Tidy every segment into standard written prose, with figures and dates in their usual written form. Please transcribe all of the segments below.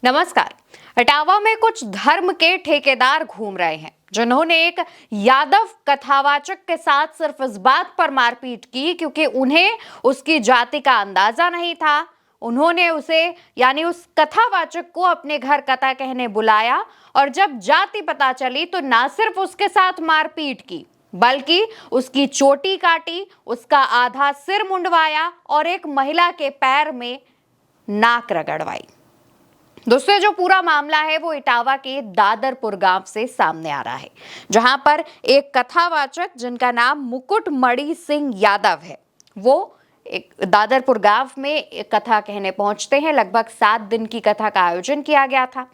नमस्कार। इटावा में कुछ धर्म के ठेकेदार घूम रहे हैं जिन्होंने एक यादव कथावाचक के साथ सिर्फ इस बात पर मारपीट की क्योंकि उन्हें उसकी जाति का अंदाजा नहीं था। उन्होंने उसे यानी उस कथावाचक को अपने घर कथा कहने बुलाया और जब जाति पता चली तो ना सिर्फ उसके साथ मारपीट की बल्कि उसकी चोटी काटी, उसका आधा सिर मुंडवाया और एक महिला के पैर में नाक रगड़वाई। दोस्तों, जो पूरा मामला है वो इटावा के दादरपुर गांव से सामने आ रहा है, जहां पर एक कथावाचक जिनका नाम मुकुटमणि सिंह यादव है, वो एक दादरपुर गांव में एक कथा कहने पहुंचते हैं। लगभग 7 दिन की कथा का आयोजन किया गया था।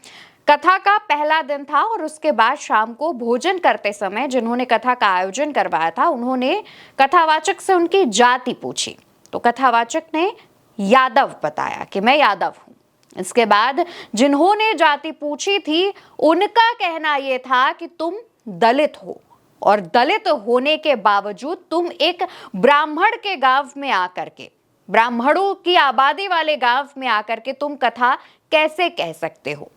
कथा का पहला दिन था और उसके बाद शाम को भोजन करते समय जिन्होंने कथा का आयोजन करवाया था, उन्होंने कथावाचक से उनकी जाति पूछी तो कथावाचक ने यादव बताया कि मैं यादव हूं। इसके बाद जिन्होंने जाति पूछी थी उनका कहना यह था कि तुम दलित हो और दलित होने के बावजूद तुम एक ब्राह्मण के गांव में आकर के, ब्राह्मणों की आबादी वाले गांव में आकर के तुम कथा कैसे कह सकते हो।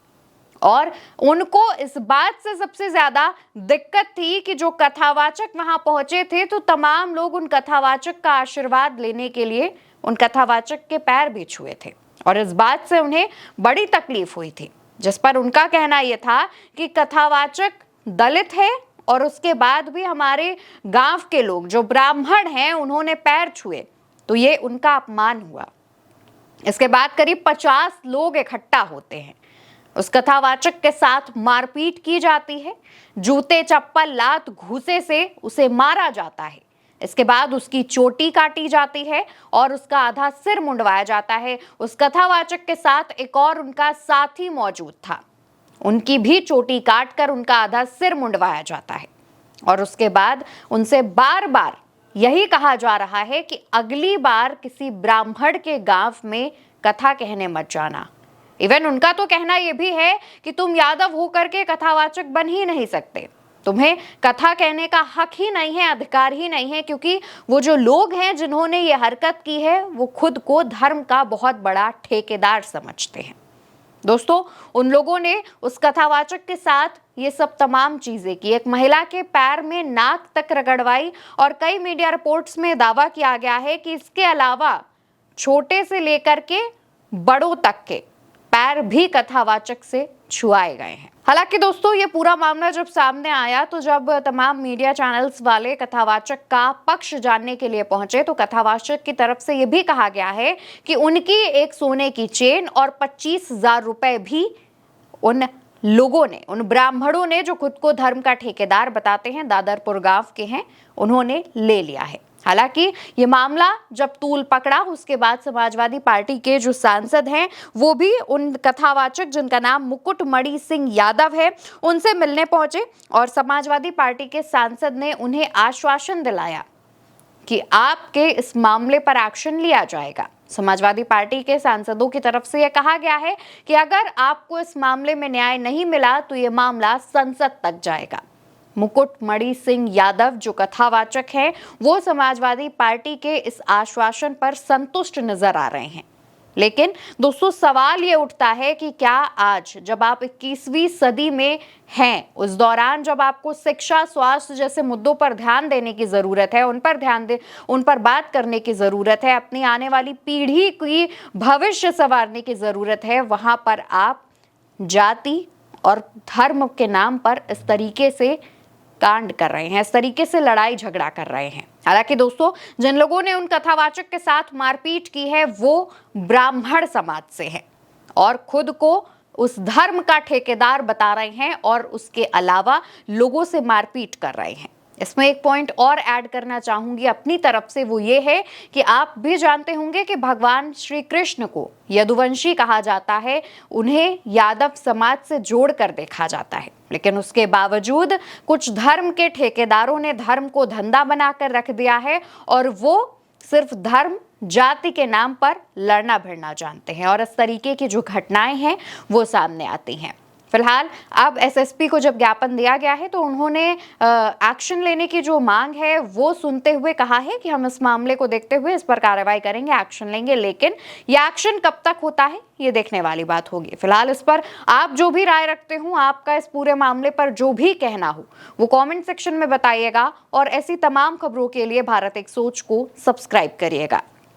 और उनको इस बात से सबसे ज्यादा दिक्कत थी कि जो कथावाचक वहां पहुंचे थे तो तमाम लोग उन कथावाचक का आशीर्वाद लेने के लिए उन कथावाचक के पैर भी छुए थे और इस बात से उन्हें बड़ी तकलीफ हुई थी, जिस पर उनका कहना यह था कि कथावाचक दलित है और उसके बाद भी हमारे गांव के लोग जो ब्राह्मण हैं उन्होंने पैर छुए तो ये उनका अपमान हुआ। इसके बाद करीब 50 लोग इकट्ठा होते हैं। उस कथावाचक के साथ मारपीट की जाती है, जूते चप्पल लात घूंसे से उसे मारा जाता है। इसके बाद उसकी चोटी काटी जाती है और उसका आधा सिर मुंडवाया जाता है। उस कथावाचक के साथ एक और उनका साथी मौजूद था, उनकी भी चोटी काटकर उनका आधा सिर मुंडवाया जाता है और उसके बाद उनसे बार बार यही कहा जा रहा है कि अगली बार किसी ब्राह्मण के गांव में कथा कहने मत जाना। इवन उनका तो कहना यह भी है कि तुम यादव होकर के कथावाचक बन ही नहीं सकते, तुम्हें कथा कहने का हक ही नहीं है, अधिकार ही नहीं है, क्योंकि वो जो लोग हैं जिन्होंने ये हरकत की है वो खुद को धर्म का बहुत बड़ा ठेकेदार समझते हैं। दोस्तों, उन लोगों ने उस कथावाचक के साथ ये सब तमाम चीजें की, एक महिला के पैर में नाक तक रगड़वाई और कई मीडिया रिपोर्ट्स में दावा किया गया है कि इसके अलावा छोटे से लेकर के बड़ों तक के पैर भी कथावाचक से छुआए गए हैं। हालांकि दोस्तों, ये पूरा मामला जब सामने आया तो जब तमाम मीडिया चैनल्स वाले कथावाचक का पक्ष जानने के लिए पहुंचे तो कथावाचक की तरफ से ये भी कहा गया है कि उनकी एक सोने की चेन और 25,000 रुपए भी उन लोगों ने, उन ब्राह्मणों ने जो खुद को धर्म का ठेकेदार बताते हैं, दादरपुर गांव के हैं, उन्होंने ले लिया है। हालांकि ये मामला जब तूल पकड़ा उसके बाद समाजवादी पार्टी के जो सांसद हैं वो भी उन कथावाचक जिनका नाम मुकुटमणि सिंह यादव है उनसे मिलने पहुंचे और समाजवादी पार्टी के सांसद ने उन्हें आश्वासन दिलाया कि आपके इस मामले पर एक्शन लिया जाएगा। समाजवादी पार्टी के सांसदों की तरफ से यह कहा गया है कि अगर आपको इस मामले में न्याय नहीं मिला तो यह मामला संसद तक जाएगा। मुकुटमणि सिंह यादव जो कथावाचक हैं वो समाजवादी पार्टी के इस आश्वासन पर संतुष्ट नजर आ रहे हैं। लेकिन दोस्तों, सवाल ये उठता है कि क्या आज जब आप 21वीं सदी में हैं, उस दौरान जब आपको शिक्षा, स्वास्थ्य जैसे मुद्दों पर ध्यान देने की जरूरत है, उन पर बात करने की जरूरत है, अपनी आने वाली पीढ़ी की भविष्य संवारने की जरूरत है, वहां पर आप जाति और धर्म के नाम पर इस तरीके से कांड कर रहे हैं, इस तरीके से लड़ाई झगड़ा कर रहे हैं। हालांकि दोस्तों, जिन लोगों ने उन कथावाचक के साथ मारपीट की है वो ब्राह्मण समाज से है और खुद को उस धर्म का ठेकेदार बता रहे हैं और उसके अलावा लोगों से मारपीट कर रहे हैं। इसमें एक पॉइंट और ऐड करना चाहूंगी अपनी तरफ से, वो ये है कि आप भी जानते होंगे कि भगवान श्री कृष्ण को यदुवंशी कहा जाता है, उन्हें यादव समाज से जोड़कर देखा जाता है, लेकिन उसके बावजूद कुछ धर्म के ठेकेदारों ने धर्म को धंधा बनाकर रख दिया है और वो सिर्फ धर्म, जाति के नाम पर लड़ना भिड़ना जानते हैं और इस तरीके की जो घटनाएं हैं वो सामने आती हैं। फिलहाल अब एसएसपी को जब ज्ञापन दिया गया है तो उन्होंने एक्शन लेने की जो मांग है वो सुनते हुए कहा है कि हम इस मामले को देखते हुए इस पर कार्रवाई करेंगे, एक्शन लेंगे, लेकिन ये एक्शन कब तक होता है ये देखने वाली बात होगी। फिलहाल इस पर आप जो भी राय रखते हो, आपका इस पूरे मामले पर जो भी कहना हो वो कमेंट सेक्शन में बताइएगा और ऐसी तमाम खबरों के लिए भारत एक सोच को सब्सक्राइब करिएगा।